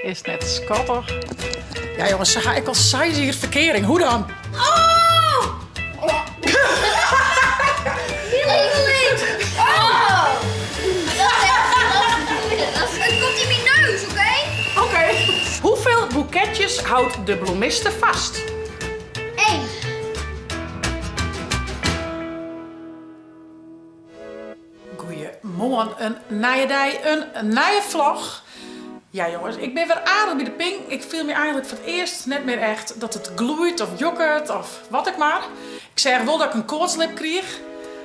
Is net schattig. Ja jongens, ze ga ik al size hier verkering. Hoe dan? Oh! Lieveling! Oh! Het komt in mijn neus, oké? Oké. Hoeveel boeketjes houdt de bloemiste vast? 1. Goeiemorgen, een nieuwe dag, een nieuwe vlog. Ja jongens, ik ben weer aardig bij de ping. Ik viel me eigenlijk voor het eerst net meer echt dat het gloeit of jokkert of wat ik maar. Ik zeg wel dat ik een koortslip kreeg.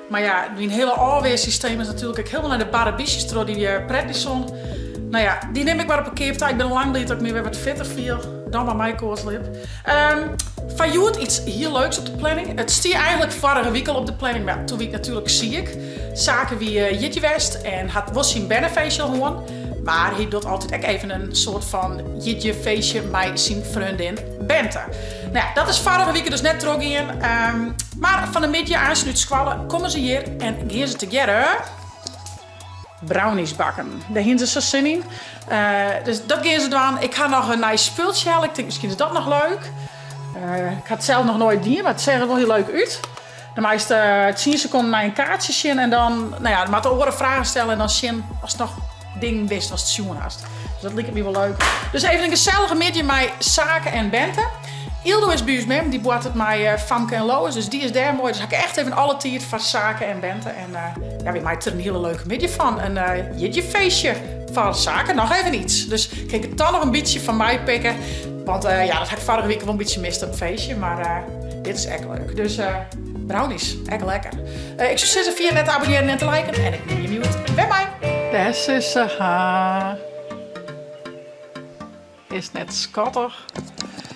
Maar ja, mijn hele alweersysteem is natuurlijk ook helemaal naar de barabisjes door die prednison. Nou ja, die neem ik maar op een keer. Ik ben lang geleden dat ik me weer wat fitter viel dan bij mijn koortslip. Van Joet iets heel leuks op de planning. Het stier eigenlijk vorige week al op de planning, maar toen week natuurlijk zie ik. Zaken wie Jitje West en was zijn bennenfeestje gewoon. Maar hij doet altijd ook even een soort van Jitje feestje met zijn vriendin Bente. Nou ja, dat is vorige week dus net terug in. Maar van de middag aansluit squallen komen ze hier en gaan ze together brownies bakken. Daar hebben ze zo zin in. Dus dat gaan ze doen. Ik ga nog een nice spultje halen. Ik denk misschien is dat nog leuk. Ik had het zelf nog nooit gedaan, maar het ziet er wel heel leuk uit. De meeste 10 seconden naar een kaartje zien en dan, nou ja, maar de oren vragen stellen en dan zien als het nog ding wist als het zien haast. Dus dat lijkt me wel leuk. Dus even een gezellige middag met Zaken en Bente. Ildo is bij ons mee, die boort het met Famke en Lois, dus die is daar mooi. Dus ik echt even alle tijd van Zaken en Bente. En ja, wie maakt er een hele leuke middag van. Een jitje feestje van Zaken, nog even iets. Dus kijk het dan nog een beetje van mij pikken. Want ja, dat had ik vorige week wel een beetje mist op het feestje, maar dit is echt leuk. Dus brownies, echt lekker. Ik zou zeggen via net te abonneren en te liken en ik ben je nieuw bij mij. Des is is net schattig.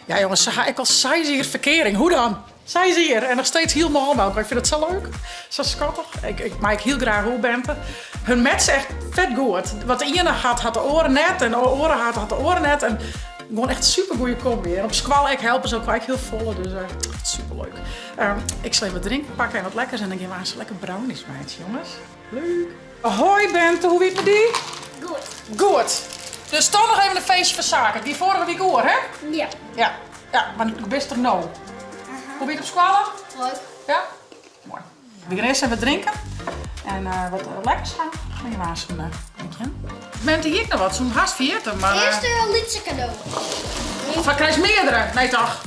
Ja jongens, ze ga ik al size hier verkering. Hoe dan? Size hier en nog steeds heel normaal. Ik vind het zo leuk. Zo schattig. Ik maak heel graag hoe Bente. Hun match is echt vet goed. Wat de ene had de oren net en de oren had de oren net. En gewoon echt super goede combi. En op squal helpen ze ook wel heel vol. Dus super leuk. Ik zal even wat drinken pakken en wat lekkers. En dan gaan we aan zo lekker brownies maken, jongens. Leuk. Hoi Bente, hoe weet je die? Goed. Goed. Dus toch nog even een feestje van Zaken. Die vorige week hoor, hè? Ja. Ja, maar ik best er nou. Hoe ben je op squallen? Leuk. Ja? Mooi. We gaan eerst even drinken. En wat lekkers gaan. Dan gaan we aan zo'n drinkje. Bente hier nog wat, zo'n haast 40, maar... Eerste liedje cadeau. Of krijg je meerdere? Nee toch?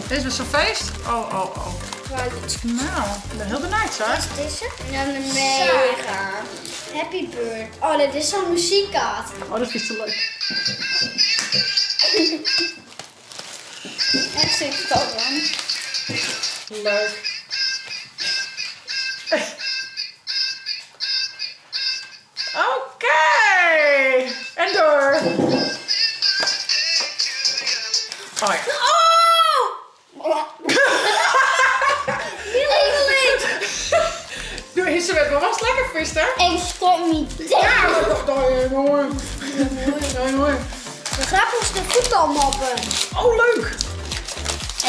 Dit is zo'n feest? Oh. Waar liedje? Nou, ik ben heel benieuwd, hoor. Wat is deze? Ja, een mega. Happy Bird. Oh, dit is zo'n muziekkaart. Oh, dat is te leuk. En zit het ook dan. Leuk. Oké. En door. Oh ja. Oh! Lieveling! Doe eens met me. Was het lekker vis, hè? Ik stop niet. Ja, mooi. Mooi. De grappigste voetbalmoppen. Oh, leuk.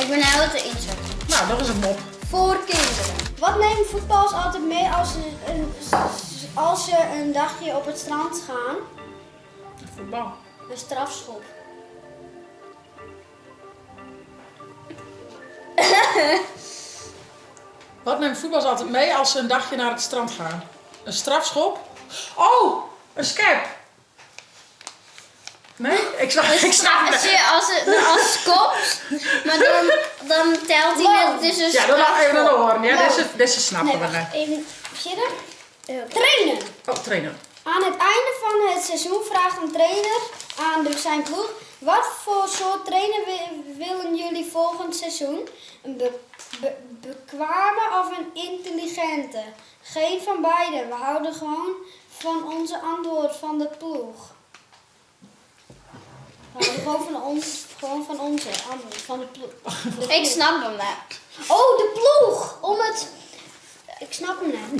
Ik ben nou te inzetten. Nou, dat is een mop. Voor kinderen. Wat nemen voetballers altijd mee als ze een dagje op het strand gaan? Voetbal. Een strafschop. Wat neemt voetballers altijd mee als ze een dagje naar het strand gaan? Een strafschop? Oh, een scap. Nee? Ik snap het. Als het kopt, maar dan telt hij net. Het is een Ja, dan nog even een oren. Ja, Wow. deze snappen we. wacht, even zitten. Trainen. Oh, trainer. Aan het einde van het seizoen vraagt een trainer aan zijn ploeg: wat voor soort trainer willen jullie volgend seizoen? Een bekwame of een intelligente? Geen van beide. We houden gewoon van onze antwoord van de ploeg. We houden gewoon van onze antwoord van de ploeg. Ik snap hem net. Oh, de ploeg! Ik snap hem net.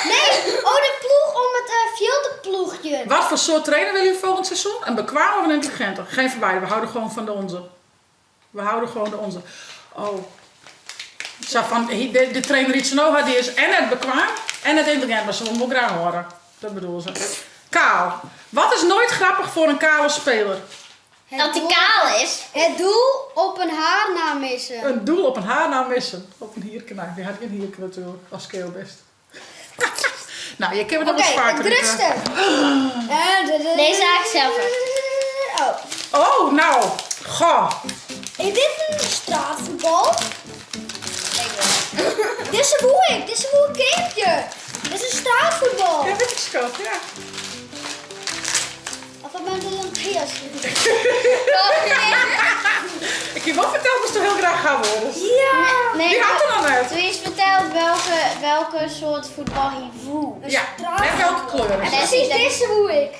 Nee, de ploeg om het filterploegje. Wat voor soort trainer willen jullie volgend seizoen? Een bekwame of een intelligente? Geen van beide. We houden gewoon van de onze. We houden gewoon de onze. Oh. Zo van, de trainer Ritsenova die is en het bekwaam en het intelligent. Maar ze willen hem ook graag horen. Dat bedoelen ze. Kaal. Wat is nooit grappig voor een kale speler? Dat die kaal is. Het doel op een haar na missen. Een doel op een haar na missen. Op een hierke. Nou, die had geen hierke natuurlijk. Als keel best. Nou, je kent het nog Oké, eens vaker. het drukste. Deze haak zelf Oh. Oh, nou. Goh. Is dit een straatvoetbal? Dit is een boeik. Dit is een boeikje. Dit is een straatvoetbal. Ja, weet ik schat. Ja. Of wat ben je dan Trias? Ik heb wel verteld dat ze toch heel graag gaan worden. Ja. Nee, Die had er dan uit. toen is verteld welke soort voetbal hij voelt. Ja, met welke kleur? En Precies deze boeik.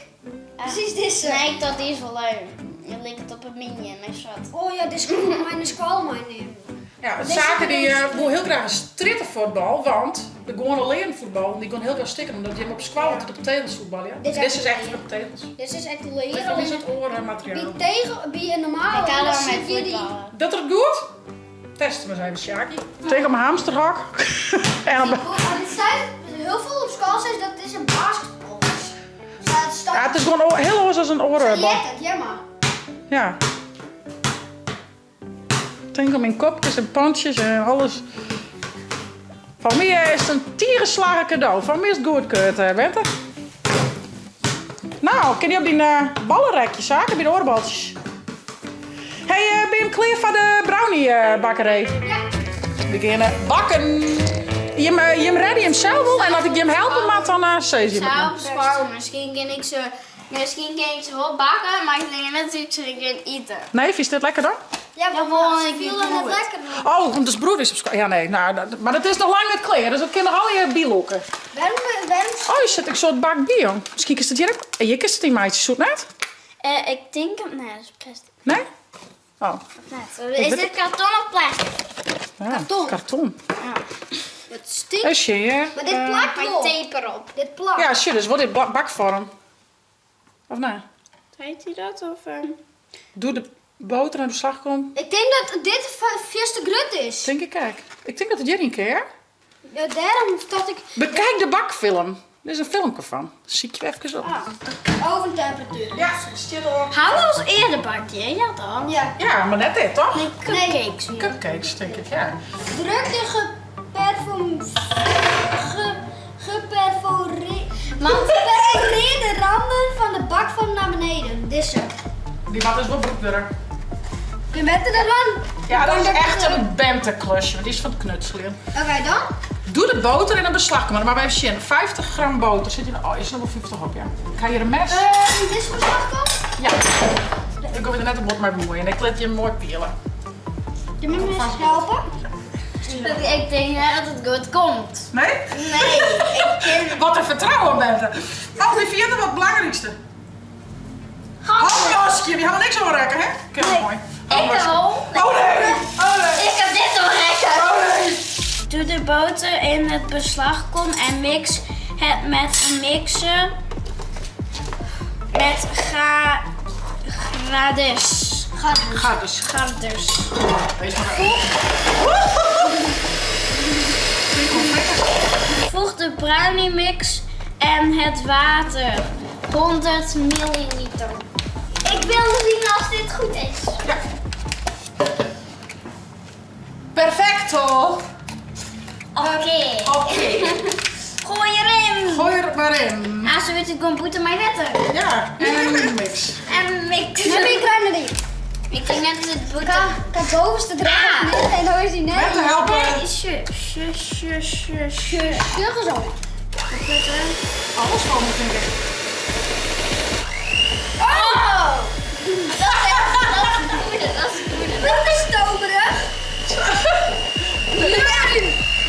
Precies deze. Nee, dat is wel leuk. Je lijkt op een minion en zo. Oh ja, dit is gewoon mijn schaal nemen. Ja, het zaken die wil heel graag een strittenvoetbal, want de gewone leervoetbal die kon heel graag stikken omdat je hem op squal tot op tegelsvoetbal. Ja. Dit Dit is is echt voor de tegels. Dit is echt Dit leren. is het orenmateriaal. Wie tegen, wie een normale. Ik kan dan wel met zit je die- voetballen. Dat er goed? Testen we eens even, Sjaki. Tegen mijn hamsterhak. En op... Oh, dit staat heel veel op schaal zegt dat het is een basketbal. Staat Ja, het is gewoon heel anders als een orenbal. lekker, ja maar. Ja. Denk om in kopjes en pandjes en alles. Van mij is het een tierenslagen cadeau. Van mij is het goed keurt, bent er? Nou, kun je op die ballenrekjes zaken bij de oorbaltjes? Hey, ben je klaar voor de brownie bakkerij? Ja. We beginnen bakken. Je hem redden hem zelf wel en dat ik je hem helpen, maar dan zei je Zou me. sparen. Misschien kan ik ze wel bakken, maar ik denk net dat ik ze kan eten. Nee, vind je dit lekker dan? Ja, Ja, maar gewoon, ze ik viel doe net het. lekker. Oh, want de broer is op school. Ja, nee, nou, maar dat is nog lang niet klaar, dus dat kunnen al je bilokken. Waarom? Oh, je zet ik zo'n bak bier. Misschien is het hier ook. En je kist het die meisjes zoet net? Ik denk dat... Nee, dat is plastic. Nee? Oh, Net. Is dit karton of plastic? ja, Karton. karton. Het stinkt. Is je hier? Maar dit plakt Mijn wel. tape erop. Dit plakt. Ja, shit, dus wordt dit bakvorm. Of nee? Weet hij dat? Of, Doe de boter en de beslag komt. Ik denk dat dit vierste grut is. Denk ik, kijk. Ik denk dat het hier een keer. Ja, daarom dacht ik Bekijk de bakfilm. Er is een filmpje van. Zie ik je even op. oventemperatuur. Ja, stil op. Hadden we ons eerder bakje? Ja dan. Ja. Ja, maar net dit, toch? Nee, cupcakes. weer. Cupcakes, denk ik, ja. Druk de geperforeerde randen van de bakvorm naar beneden. Dit zo. Die wat is wel broekwerk. Je bent er dan? Ja, dat is echt een benteklusje. Want die is van het knutselen. Oké, dan? Doe de boter in een beslag. Maar bij Sjen, 50 gram boter zit in. Oh, is er nog wel 50 op, ja. Ga je een mes? Dit is beslag dan? Ja. Ik kom er net een bot mee bemoeien. En ik laat je hem mooi peelen. Je moet me eens helpen. Ik denk dat het goed komt. Nee? Nee, ik ken... Wat een vertrouwen bent er. Oh, die vierde wat het belangrijkste. Handwasje. Die gaan we niks over rekken, hè? Kijk, mooi. Ik wel. Oh nee! Oh nee! Ik heb dit al rekken. Oh nee! Doe de boter in het beslagkom en mix het met een mixer met gradus. Ga dus. Gradus. Wees maar. Voeg de brownie mix en het water. 100 milliliter. Ik wil zien als dit goed is. Ja. Perfecto. Oké. Oké. Gooi erin. Gooi er maar in. Ah, zo weet ik computer mij wetten. Ja, en mix. En mix. Heb ik er niet? Ik denk net dat het boter... Kijk, bovenste draad niet en dan is hij net. Met de helpen. Nee, Juggen zo. Alles van moet denk ik. Oh! Dat is goed, dat is goed. Dat is toverig. Nee.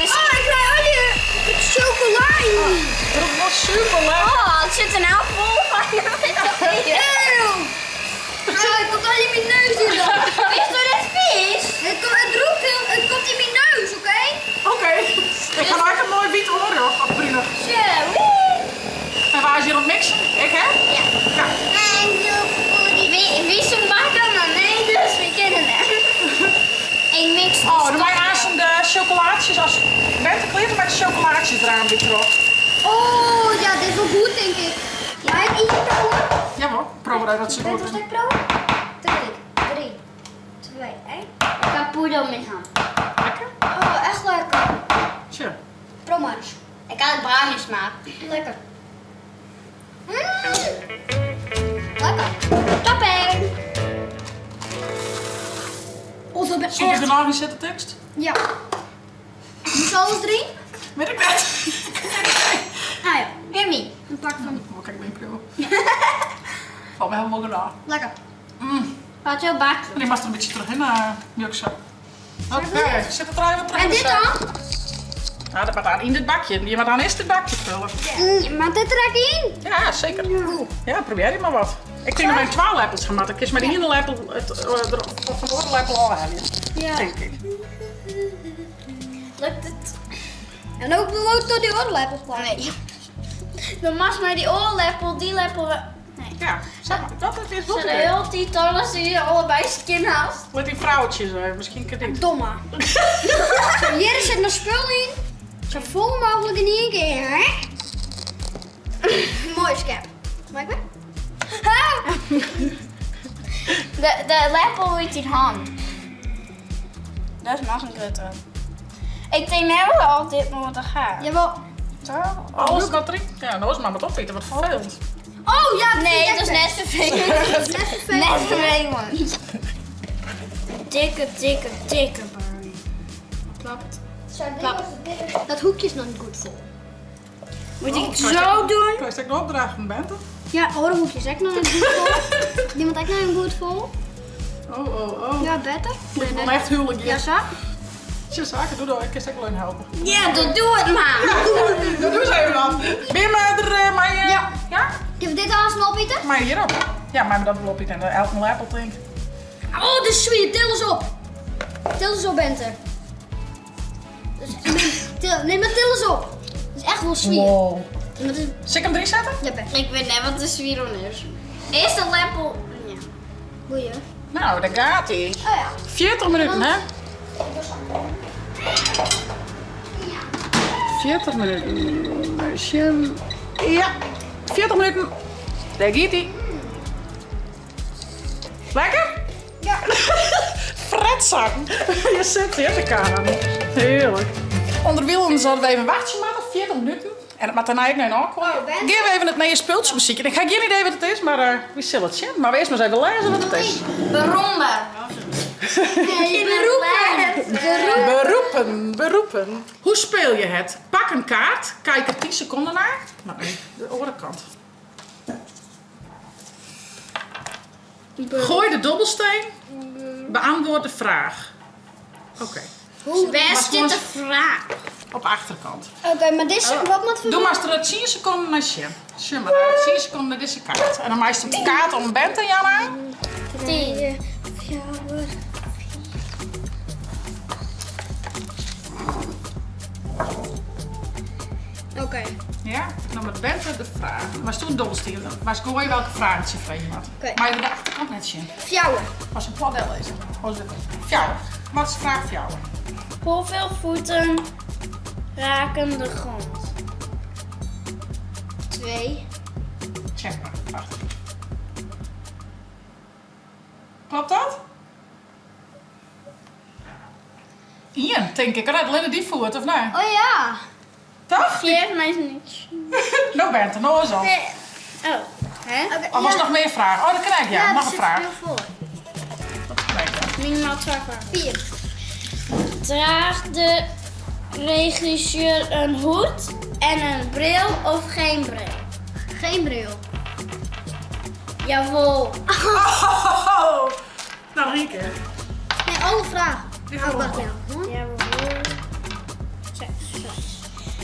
Oh, ik krijg al die chocola in. Dat was super lekker. Oh, het zit een appel van je. Eeuw. Oh, het komt al in mijn neus in dan. Is door dit vis? Het komt in mijn neus, oké? Oké. Ik ga nou echt een mooi wit oren of bruinig. Zo. En waar is hier op mixen? Ik hè? Ja. Ja. Wie zo'n bakken dan? Nee, dus we kennen hem. Ik mix de Oh, dan mag je stof. aanstaan de chocolaatjes als... Bent de kleer met de chocolaatjes eraan weer erop. Oh, ja, dit is wel goed, denk ik. Ga ik iets proeven? Ja hoor, probeer dat ze Dit goed was doen. ik proeven? 3, 2, 1. Ik heb poedel mee gaan. Lekker? Oh, echt lekker. Tja. Proef maar eens. Ik had het brownie smaak. Lekker. Lekker. Topping! Oh, dat ben Zoek je echt... de naam niet zetten tekst? Ja. Moet alles drie? Weet ik net. Ah ja, Gimme. een pak van... Oh, kijk, ben proeven. Valt me helemaal gedaan. Lekker. Wat jouw bakje? En die mag er een beetje terug in juksen. Oké, zit het er even terug En in de dit zak. dan? Ja, dat moet aan in dit bakje. Je moet aan eerst dit bakje vullen. Maar dit trek je in. Ja, zeker. Ja, probeer die maar wat. Ik denk dat mijn 12 lepels gaan maken. Ik kies met die ene lepel of van de andere lepel al hebben. Ja. Denk ik. Lukt het? En ook door die oorlepel kwam. Nee. Dan was maar die oorlepel, die lepel... Nee. Ja, zeg maar. Dat is Ze goed. de hele tijd tanden ze hier allebei skin haast. Met die vrouwtjes, misschien kan dit. Domme. Hier zit nog spul in. Zo vol mogelijk in één keer, hè? Mooi scap. Maak maar. De lepel uit die hand. Dat is nog een kutte. Ik denk net wel of dit moeten gaan. Jawel. Zo? Alles wat erin. Ja, nou is maar wat opeten, wat vervelend. Oh ja, Nee, dat is net vervelend. net vervelend. Net vervelend. Dikke brownie. Klopt. Dat hoekje is nog niet goed vol. Moet ik kan zo je- doen? Kan je steeds nog opdragen, Bente? Ja, oh, dat hoekje is echt nog niet goed vol. Die moet echt nog niet goed vol. Oh. Ja, beter. Moet je wel echt huwelijk Ja, hier. zo. Tja, zaken, doe dat. Ik kan steeds wel in helpen. Ja, doe het maar. Dat doen ze even dan. Ben je er, maar Ja. Ja? Kun je dit alles nog opeten? Maar hier ook. Ja, maar dat wil opeten en elke lepel drink. Oh, de sweet. Til eens op. Til eens op, Bente. Nee, maar til eens op. Dat is echt wel sweet. Wow. Maar het is... Zal ik hem erin zetten? Ja, Bente. Ik weet net wat de zwieren is. Eerst de lepel. Ja. Boeien. Nou, daar gaat hij. Oh ja. 40 minuten, hè? 40 minuten. Meisje. Ja, 40 minuten. Daar gaat hij. Lekker? Ja. Fretzak. Je zit hier te kamer. Heerlijk. Onderwijl zouden we even wachten maken, 40 minuten. En het moet daarna ook nog aankomen. Oh, Ben. Geef even het nieuwe speeltje muziek. Ik heb geen idee wat het is, maar we zullen het zien. Maar we eerst maar eens even lezen wat het is. Beronder. Beroepen. Hoe speel je het? Pak een kaart, kijk er 10 seconden naar. Maar nee, de andere kant. Gooi de dobbelsteen. Beantwoord de vraag. Oké, Best dit de vraag. op achterkant. Oké, maar dit is... Wat moet Doe maar eens 10 seconden naar Sjem. Sjem, maar 10 seconden naar deze kaart. En dan maak je de kaart om Bente, Jana. 10. Oké. Ja, dan met Bente de vraag. Maar toen dobbelsteen. Maar gooi welke vraag het je vreemd had. Oké. Maar je de achterkant net Sjem. Fjouwen. Was een pladel lezen. Fjouwen. Wat is de vraag fjouwen? Hoeveel voeten raken de grond? 2. Check maar. Wacht. Klopt dat? Ian, denk ik. Kan alleen die voert, of nee? Oh ja. Toch? Je heeft mij niks. Nou Bente, nou is al. Oh. Hè? Oké, Of was nog meer vragen? Oh, dan krijg je. Ja, nog er een zit vraag. veel voor. Nee, ja. Minimaal 2 vragen. 4. Draagt de regisseur een hoed en een bril of geen bril? Geen bril. Jawel. Oh, nou, nog één keer. Nee, alle vragen. Oh, wacht ja. Jawel.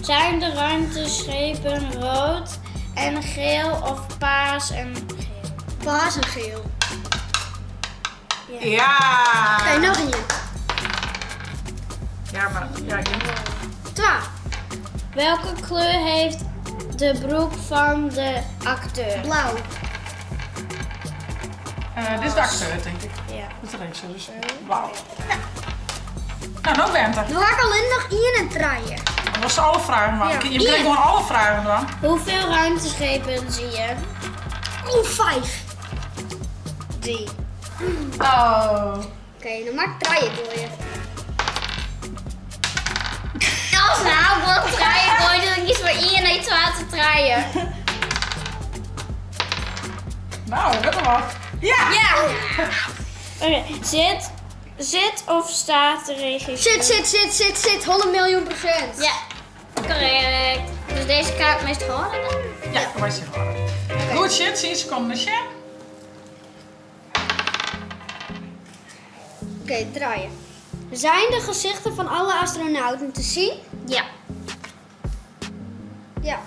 Zijn de ruimteschepen rood en geel of paars en geel? Paars en geel. Ja. Oké, nog een. Ja, maar... Ja, ik denk... 12. Welke kleur heeft de broek van de acteur? Blauw. Dit is de acteur, denk ik. Ja. Dat is de regisseur, dus... Wauw. Ja. Nou, nog Bente. Nu ga ik alleen nog in en draaien. Dat was alle vragen, man. Ja. Je kreeg gewoon alle vragen dan. Hoeveel ruimteschepen zie je? Oh, 5. 3. Oh. Oké, dan maak ik draaien voor je. Als nou wat draaien gooien, dan kies voor Ian en iets laten draaien. Nou, dat is wat. Ja! Ja. Oké, zit of staat de regisseur? Zit. 100 miljoen %. Ja, correct. Dus deze kaart meest horen dan? Ja, dat was je gewoon. Goed shit, 10 seconden shit. Oké, draaien. Zijn de gezichten van alle astronauten te zien? Ja. Ja.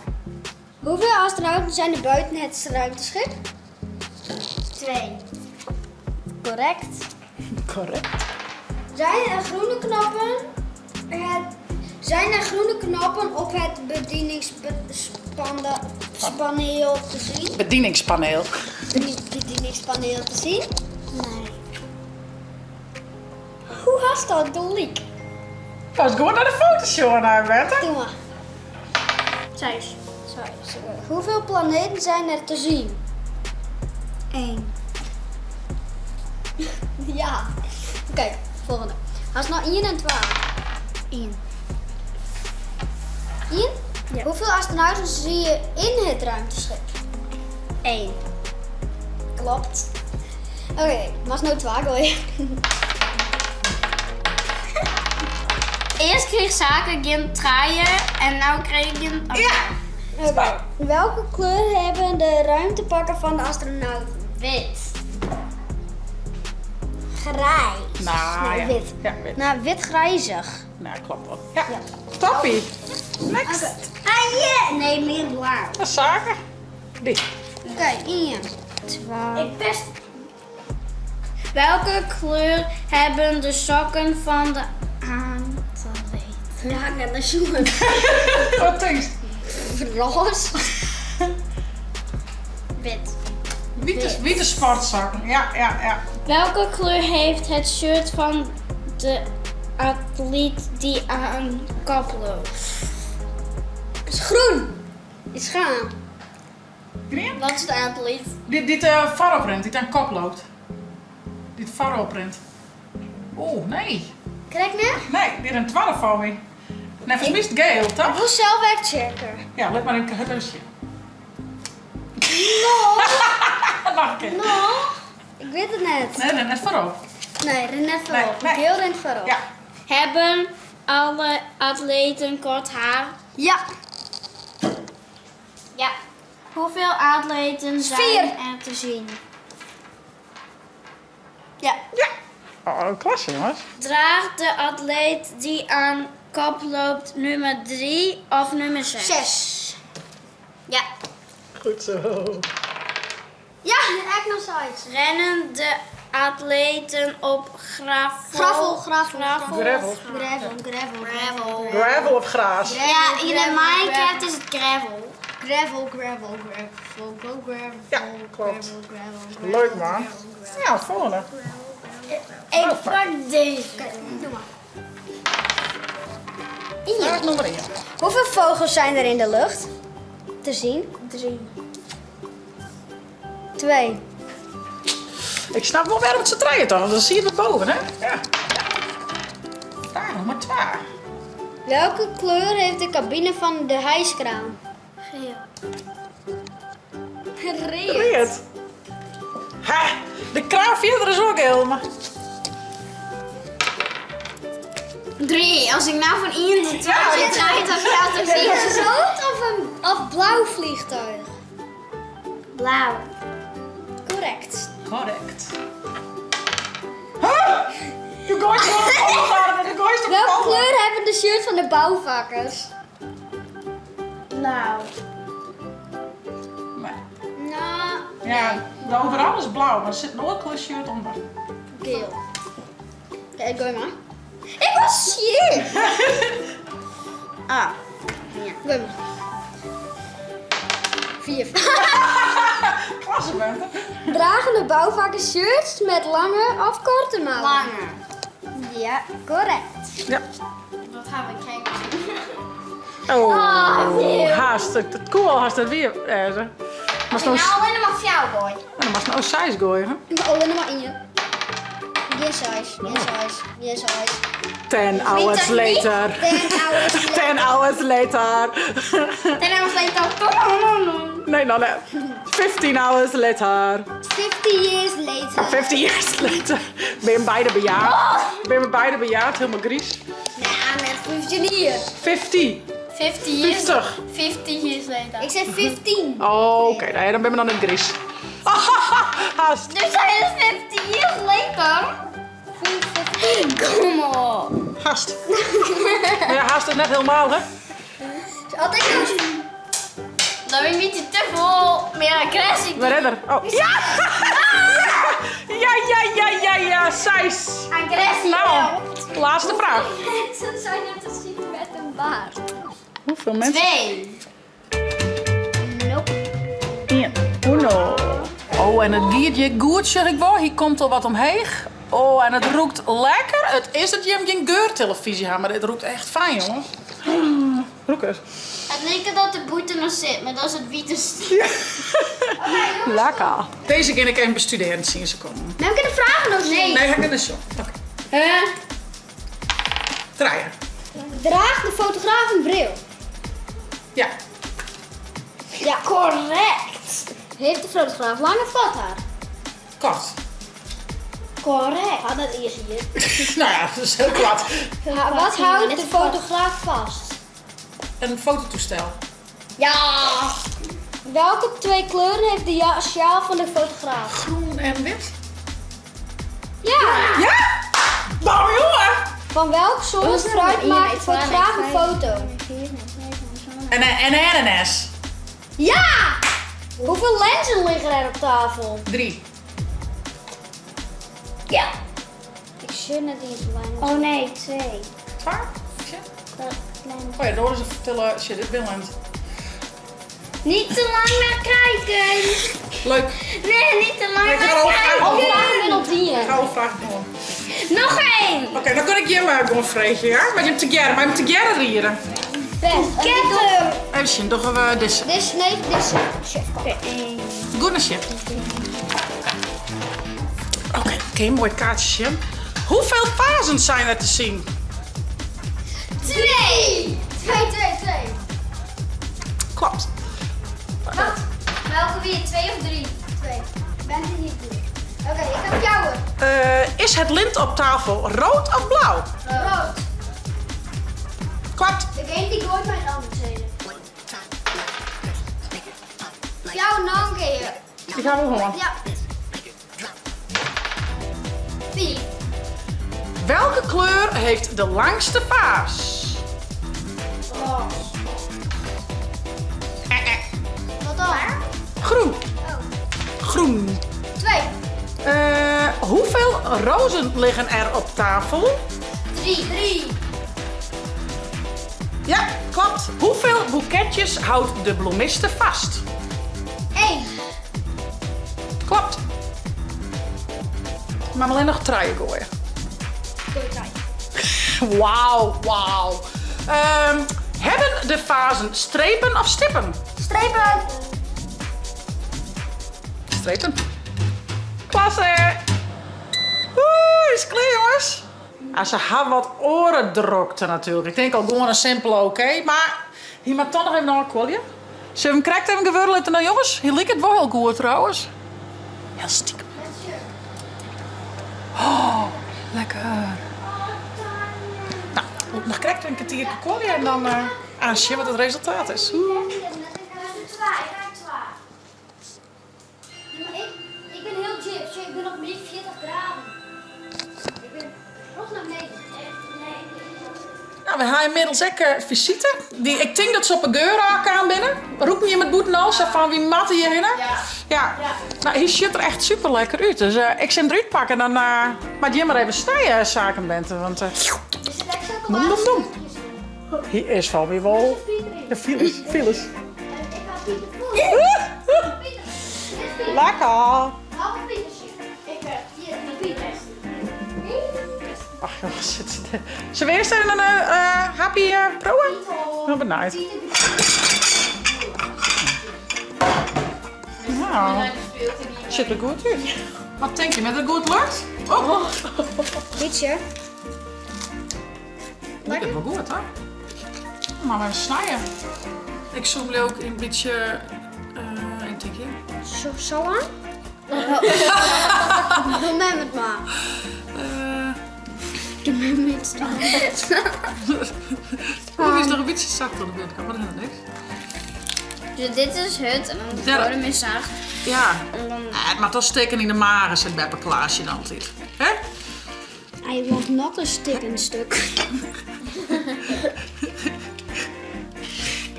Hoeveel astronauten zijn er buiten het ruimteschip? 2. Correct. Correct. Zijn er groene knoppen op het bedieningspaneel te zien? Bedieningspaneel. Bedieningspaneel te zien? Nee. Hoe was dat, Dolly? Pas gewoon naar de fotoshow naar Bertha. Doe maar. 6. Hoeveel planeten zijn er te zien? 1. Ja. Oké, volgende. Als nou 1 en 12. 1. 1? Ja. Hoeveel astronauten zie je in het ruimteschip? 1. Klopt. Oké, maar nou 2 gooien. Eerst kreeg zaken geen draaien en nu krijg ik een... Ja! Oké. Welke kleur hebben de ruimtepakken van de astronauten? Wit. Grijs. Nou, Nee, ja. wit. Ja, wit. Nou, wit-grijzig. Nou, klopt wel. Ja. Toppie. Next. Ah, yeah. Nee, meer blauw. Dat is zaken. Die. Oké, 1, 2. Ik best. Welke kleur hebben de sokken van de aantallen? Ja, ik heb een zoen. Wat denk je? Roze. Wit. Witte sportzakken. Ja. Welke kleur heeft het shirt van de atleet die aan kop loopt? Is groen. Is gaan. Green? Wat is de atleet? Dit Faro-print, die aan kop loopt. Dit Faro-print. Oeh, nee. Krijg ik net? Nee, dit is een 12 voor me. Nee, volgens mij is het geel, Ik toch? wil zelf wegchecken. Ja, let maar in het lusje. No. Nog een keer. No. Ik weet het net. Nee, net Faro. Nee, ren net voorop. Nee. Heel rent voorop. Ja. Hebben alle atleten kort haar? Ja. Ja. Hoeveel atleten zijn 4. er te zien? Ja. Ja. Oh, klasse jongens. Draagt de atleet die aan kop loopt nummer 3 of nummer 6? 6. Ja. Goed zo. Ja, echt nog zoiets. Rennen de atleten op Gravel. Gravel. Gravel. Gravel of graas? Ja, in de Minecraft is het gravel. Gravel. Ja, klopt. Leuk man. Ja, volgende. Ik pak deze. Doe maar. Vraag nummer 1. Hoeveel vogels zijn er in de lucht? Te zien? 3. 2. Ik snap wel waarom het ze draaien toch, want dan zie je het boven, hè? Ja. Vraag nummer 2. Welke kleur heeft de cabine van de hijskraan? Geel. Reet. Reet. Ha! De kraan verder is ook geel, maar... 3. Als ik nou van Ian de 2 zit, draait dan gaat het Is het zien. rood of blauw vliegtuig? Blauw. Correct. Correct. Huh? Je gooit gewoon op de gooit Welke kleur hebben de shirts van de bouwvakkers? Blauw. Nou, Ja, de overal is blauw, maar er zit nog een kleur shirt onder. geel. Kijk, gooi maar. Ik was hier. Ah. Gooi maar. 4. Klasse, Bente. Dragen de bouwvakkers shirts met lange of korte mouwen? Lange. Ja, correct. Ja. Wat gaan we kijken? Oh, haast. Het koel haast het weer. Maar Nou, nou, alleen maar voor jou, boy. dan mag nou size gooien, hè? Ik ben alleen maar in je. Yes, size. Yes, size. Yes, size. 10 hours later. 10 hours. 10 hours later. En dan was het toch. Nee, nou nee. 15 hours later. 50 years later. 50 years later. Ben je beide bejaard? Ben je beide bejaard? Helemaal gries. Nou, net 15 hier. 50. 50 years. 50. 50 years later. Ik zei 15. Oh, oké. Nee, dan ben je nog niet gries. Haast. Dus hij is 50 years later. 15. Kom op. Haast. Maar ja, haast het net helemaal, hè? Altijd nog. Dan ben je niet te veel meer agressie. We redden. Oh. Ja! Ja, Sijs. Agressie. Nou, laatste vraag. Mensen zijn net te zien met een baard. Hoeveel mensen? 2. Nope. 1. Uno. Oh, en het giertje goed, zeg ik wel. Hier komt al wat omheen. Oh, en het roekt lekker. Het is dat je hem geen geurtelevisie hebt, maar het roekt echt fijn, jongen. Roek eens. Het lijkt dat de boete nog zit, maar dat is het witte. Lekker. Deze kan ik even bestuderen, zien ze komen. Maar heb ik de vragen nog? Nee. Nee, ga ik in de show. Oké. Draaien. Draagt de fotograaf een bril? Ja. Ja, correct. Heeft de fotograaf lang of kort haar? Kort. Correct. Had dat eerst hier. Nou ja, dat is heel kwad. Wat houdt de fotograaf vast? Een fototoestel. Ja. Welke 2 kleuren heeft de sjaal van de fotograaf? Groen en wit. Ja. Ja? Nou jongen! Van welk soort fruit maakt de fotograaf een foto? En ananas. Ja. Hoeveel lenzen liggen er op tafel? 3. Ja. Ik zie het niet zo weinig. Oh nee, 2. Zwaar? Shit. Oh ja, door ze vertellen. Shit, dit wil het. Niet te lang naar kijken. Leuk. Nee, niet te lang Ik ga naar erover vragen. Oh, kijken. vragen met op die. Ik ga wel vragen gewoon. Nog één. Oké, dan kan ik je maar gewoon vreten, ja? Maar je hebt together, maar je hebt together rieren. Best. Ketter. Even zien, toch we dit. Dit nee, dit is chef. Goodness shit. Oké, mooi kaartje. Hoeveel fasen zijn er te zien? 2. 2. Klopt. Wat? Welke weer? 2 of 3? 2. Ben er niet goed. Oké, ik heb jou. Is het lint op tafel rood of blauw? Rood. Klopt. De game die gooit mij het anders heen. Jou nog een keer. Die gaan we gewoon. Ja. 4. Welke kleur heeft de langste vaas? Wat dan? Groen. Oh. Groen. 2. Hoeveel rozen liggen er op tafel? 3. Ja, klopt. Hoeveel boeketjes houdt de bloemiste vast? 1. Klopt. Maar alleen nog truien gooien. Wauw. Hebben de vazen strepen of stippen? Strepen. Strepen. Klasse. Oeh, is klaar jongens. Ja, ze hebben wat orendrokte natuurlijk. Ik denk al gewoon een simpele oké. Maar hier mag toch nog even naar een kwalje. Zullen we hem krijgt even gewurreld nou jongens? Hier lijkt het wel heel goed trouwens. Heel stiekem. Oh, lekker. Nou, nog krijgt een kwartier kwalje en dan aanzien wat het resultaat is. Oeh. Ik ben heel chips. Ik ben nog meer 40 graden. Ik ben nog naar beneden. Nou, we hebben inmiddels ook visite. Ik denk dat ze op een geur aan binnen. Roep je met boeten al, van wie matten je heen? Ja. Nou, hij ziet er echt super lekker uit. Dus ik zit eruit pakken en dan maar je maar even snijden zaken bent. Want dom. Hier is van weer wel. Ja, Phyllis. Lekker. Ach jongens, zullen we eerst even een happy proeven? Ik ben benieuwd. Nou, ziet er goed uit. Wat denk je, met een goed lucht? Oh, Ietsje. dat is wel goed, hè? Maar we snijden. Ik zoom ook een beetje... een tikje. Zo aan? Doe mij het maar. Doe mij met staan. Oh, is nog een beetje zacht aan de binnenkant, maar dat is niks. Dus dit is het en dan de Ja. bodem is zacht. Ja, En dan... maar dat steken in de magen zit bij een Klaasje dan altijd. Hè? Hij wordt nog een stuk. Het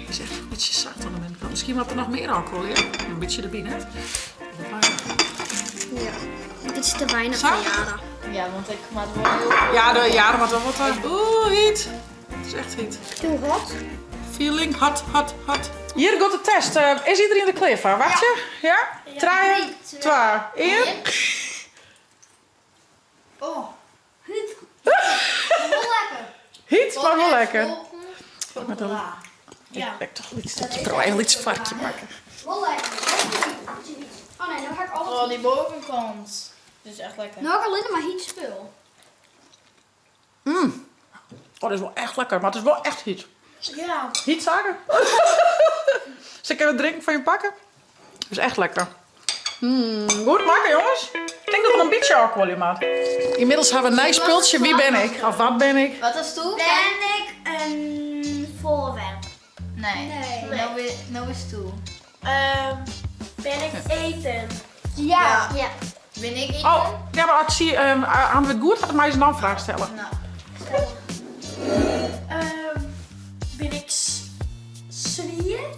is echt een beetje zacht aan de binnenkant. Misschien wat er nog meer alcohol in. Een beetje erbij net. Ja. Dit is te weinig Zo? voor Jara. Ja, want ik maak het wel heel... Ja, de jaren wat wel wat. Oeh, heet. Het is echt heet. Doe wat? Feeling hot, hot, hot. Hier gaat de test. Is iedereen er klaar voor? Wacht je? Ja? 3, 2, 1. Oh. Wel lekker. Heet, maar wel lekker. Chocola. Ja. Ik toch iets te proberen, iets varkje maken. Wel lekker. Oh nee, dan ga ik alles... Oh, die bovenkant. Dit is echt lekker. Nou, alleen maar iets spul. Oh, dat is wel echt lekker, maar het is wel echt heet. Ja. Heet zaken. Zal ik even drinken van je pakken? Dat is echt lekker. Goed maken, jongens. Ik denk dat er een beetje alcohol in maakt. Inmiddels hebben we een nice spultje. Wie ben ik? Of wat ben ik? Wat is toe? Ben ik een voorwerp? Nee. Nee. Nou is toe. Ben ik eten? Ja. Ben ik iets? Oh, ja, maar als je aan het goed gaat, het mij eens een aanvraag stellen. Nou. Ben ik zwiert?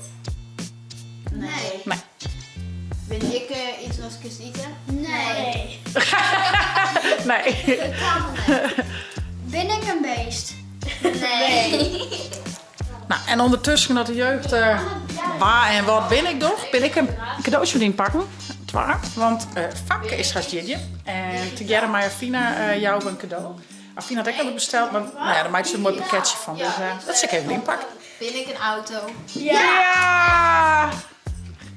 Nee. Nee. Ben ik iets als kus eten? Nee. Nee. Ben ik een beest? Nee. Nou, en ondertussen dat de jeugd, waar en wat ben ik toch? Ben ik een cadeautje verdiend pakken? Het waar, want Famke is gastje. En Tegera en Afina jou een cadeau. Afina had ik dat besteld, maar nou ja, daar maakt ze een mooi pakketje van. Dus dat zal ik even inpakken. Ben ik een auto? Ja!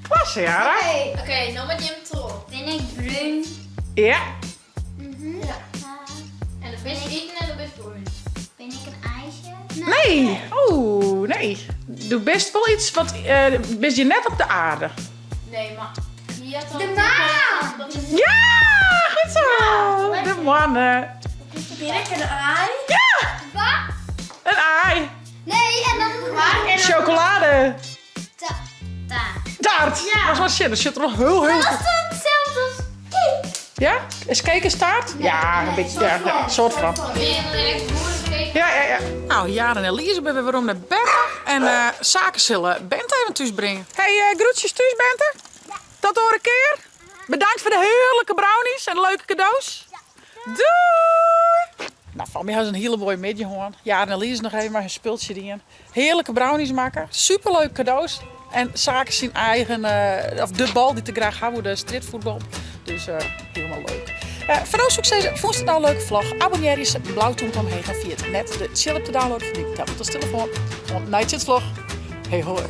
Klasse, Jara. Oké, nou met Jim terug. Ben ik bruin? Ja. En de vis eten en de vis bruin. Ben ik een ijsje? Nee. Oeh, nee. Doe best wel iets, want best je net op de aarde. Nee, maar hier had De maan! Ja, goed zo. De mannen. Ben ik een aai? Ja, Wat? een ei. Nee, en dan... Chocolade. Ta. Taart. Ja. Dat is wel shit. Er zit er nog heel Dat is goed. toch hetzelfde als ik? Ja? Is cake een taart? Ja, een beetje. Ja, een soort van. Ben je een direct boerencake? Ja. Nou, Jaren en Elise hebben we weer om naar Bente. En zaken zullen Bente even thuis brengen. Hey, groetjes thuis, Bente. Ja. Tot de horen keer. Bedankt voor de heerlijke brownies en de leuke cadeaus. Ja. Doei! Nou, van mij had ze een hele mooie middag gewoon. Jaren en Elise nog even maar een spultje in. Heerlijke brownies maken. Superleuke cadeaus. En zaken zijn eigen, of de bal die te graag houden, de streetvoetbal. Dus helemaal leuk. Voor ons succes, vond je het nou een leuke vlog? Abonneer je blauwtoont omheen via het net. De chill op de download van die tablet als telefoon. Want night vlog. Hey hoi.